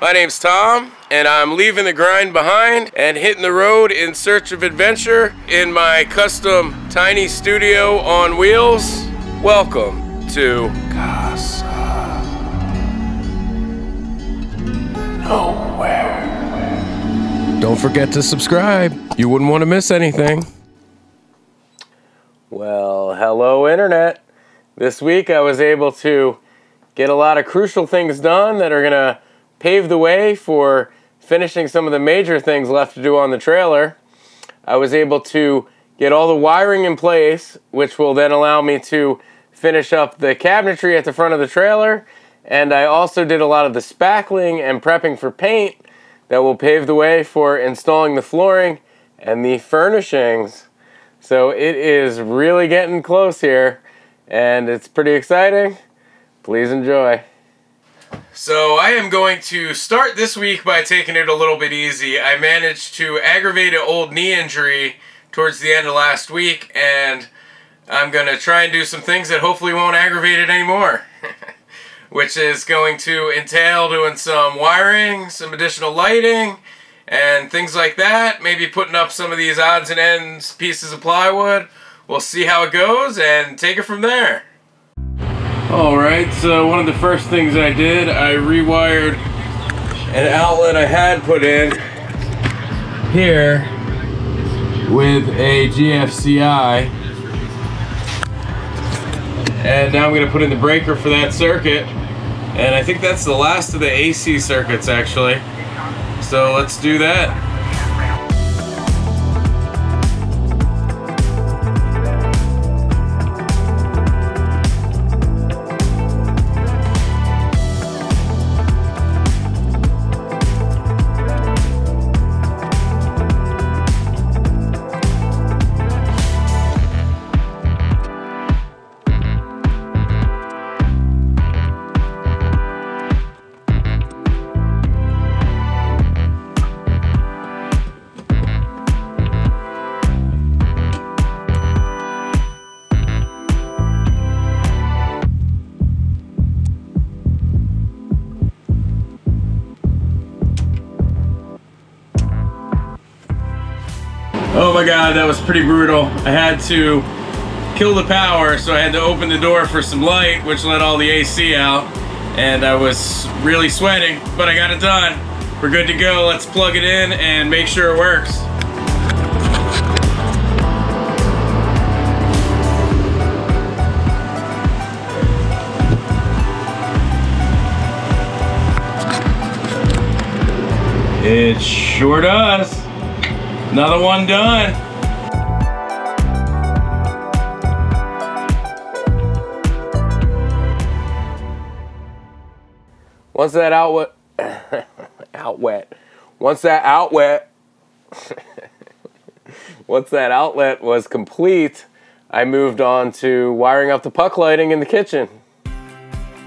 My name's Tom, and I'm leaving the grind behind and hitting the road in search of adventure in my custom tiny studio on wheels. Welcome to Casa Nowhere. Don't forget to subscribe. You wouldn't want to miss anything. Well, hello Internet. This week I was able to get a lot of crucial things done that are gonna pave the way for finishing some of the major things left to do on the trailer. I was able to get all the wiring in place, which will then allow me to finish up the cabinetry at the front of the trailer, and I also did a lot of the spackling and prepping for paint that will pave the way for installing the flooring and the furnishings. So it is really getting close here, and it's pretty exciting. Please enjoy. So I am going to start this week by taking it a little bit easy. I managed to aggravate an old knee injury towards the end of last week, and I'm going to try and do some things that hopefully won't aggravate it anymore. Which is going to entail doing some wiring, some additional lighting, and things like that. Maybe putting up some of these odds and ends pieces of plywood. We'll see how it goes and take it from there. Alright, so one of the first things I did, I rewired an outlet I had put in here with a GFCI, and now I'm going to put in the breaker for that circuit, and I think that's the last of the AC circuits actually, so let's do that. Oh my god, that was pretty brutal. I had to kill the power, so I had to open the door for some light, which let all the AC out. And I was really sweating, but I got it done. We're good to go. Let's plug it in and make sure it works. It sure does. Another one done. Once that outlet was complete, I moved on to wiring up the puck lighting in the kitchen.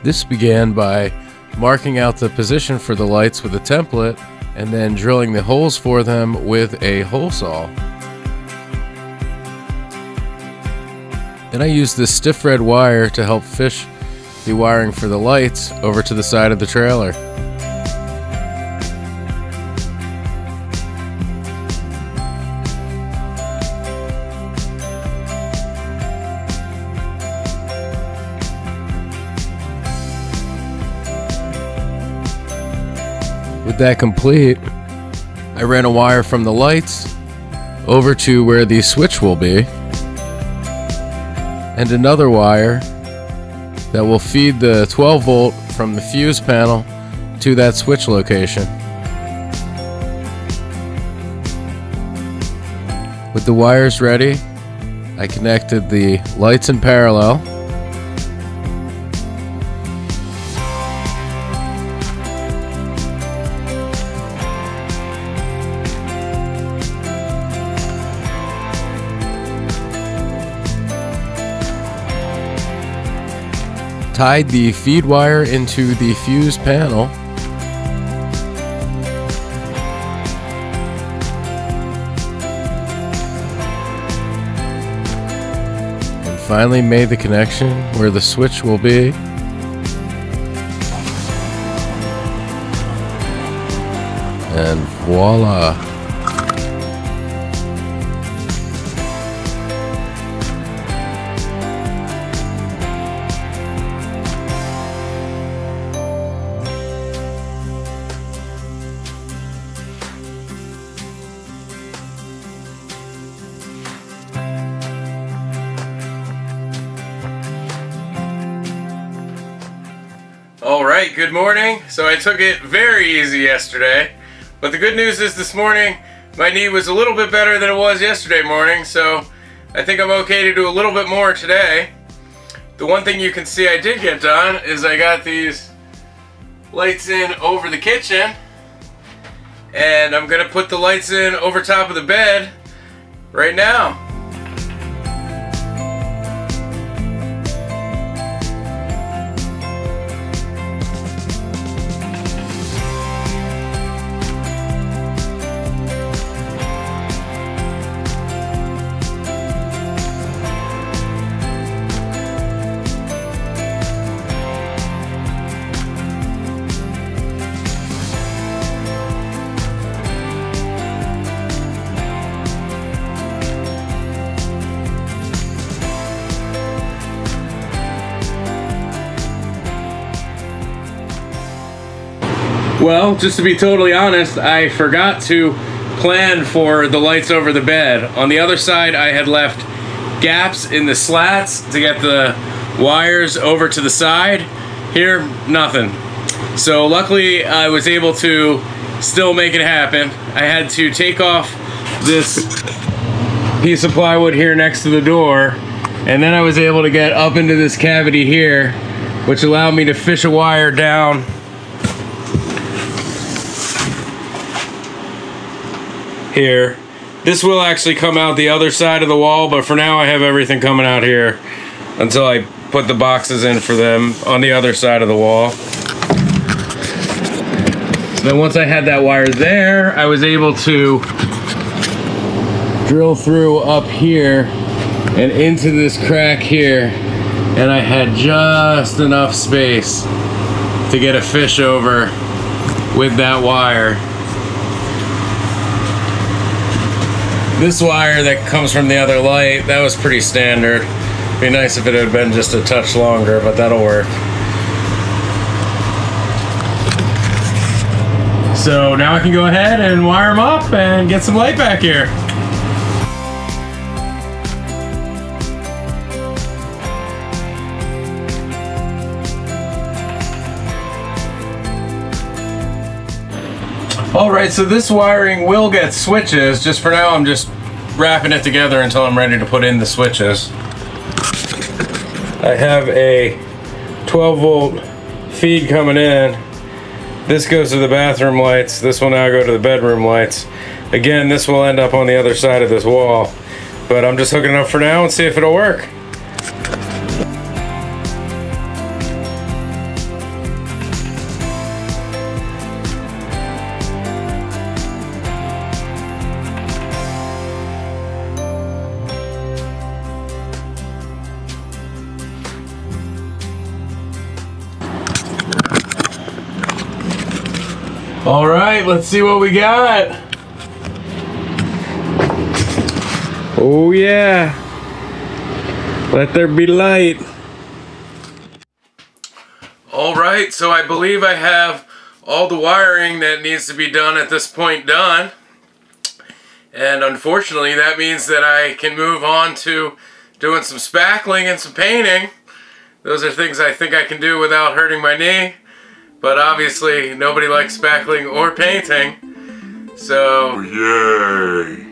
This began by marking out the position for the lights with a template, and then drilling the holes for them with a hole saw. Then I used this stiff red wire to help fish the wiring for the lights over to the side of the trailer. With that complete, I ran a wire from the lights over to where the switch will be, and another wire that will feed the 12 volt from the fuse panel to that switch location. With the wires ready, I connected the lights in parallel. Tied the feed wire into the fuse panel, and finally made the connection where the switch will be. And voila. Alright, good morning. So I took it very easy yesterday, but the good news is this morning my knee was a little bit better than it was yesterday morning, so I think I'm okay to do a little bit more today. The one thing you can see I did get done is I got these lights in over the kitchen, and I'm gonna put the lights in over top of the bed right now. Well, just to be totally honest, I forgot to plan for the lights over the bed. On the other side, I had left gaps in the slats to get the wires over to the side. Here, nothing. So luckily, I was able to still make it happen. I had to take off this piece of plywood here next to the door, and then I was able to get up into this cavity here, which allowed me to fish a wire down here. This will actually come out the other side of the wall, but for now I have everything coming out here until I put the boxes in for them on the other side of the wall. So then once I had that wire there, I was able to drill through up here and into this crack here, and I had just enough space to get a fish over with that wire. This wire that comes from the other light, that was pretty standard. Be nice if it had been just a touch longer, but that'll work. So now I can go ahead and wire them up and get some light back here. Alright, so this wiring will get switches. Just for now, I'm just wrapping it together until I'm ready to put in the switches. I have a 12-volt feed coming in. This goes to the bathroom lights. This will now go to the bedroom lights. Again, this will end up on the other side of this wall. But I'm just hooking it up for now and see if it'll work. All right, let's see what we got. Oh yeah, let there be light. All right, so I believe I have all the wiring that needs to be done at this point done. And unfortunately, that means that I can move on to doing some spackling and some painting. Those are things I think I can do without hurting my knee. But obviously, nobody likes spackling or painting, so yay!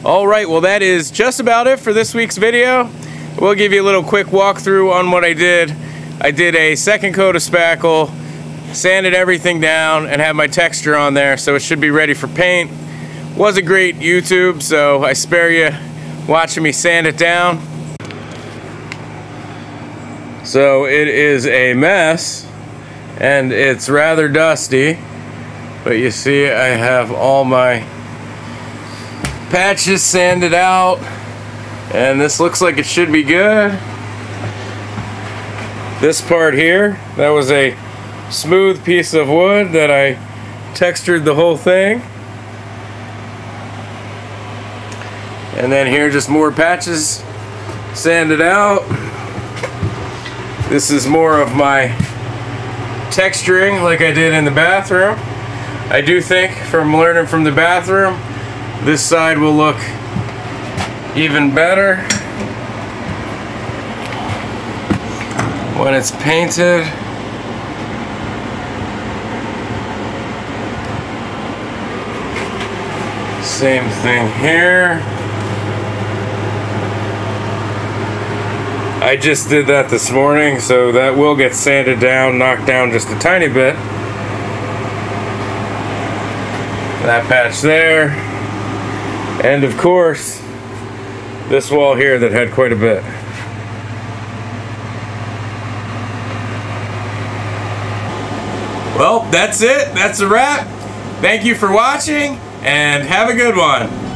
Alright, well that is just about it for this week's video. We'll give you a little quick walkthrough on what I did. I did a second coat of spackle, sanded everything down, and had my texture on there, so it should be ready for paint. Wasn't great YouTube, so I spare you watching me sand it down. So it is a mess, and it's rather dusty, but you see I have all my patches sanded out, and this looks like it should be good. This part here, that was a smooth piece of wood that I textured the whole thing. And then here, just more patches sanded out. This is more of my texturing like I did in the bathroom. I do think, from learning from the bathroom, this side will look even better when it's painted. Same thing here. I just did that this morning, so that will get sanded down, knocked down just a tiny bit. That patch there. And of course, this wall here that had quite a bit. Well, that's it. That's a wrap. Thank you for watching, and have a good one.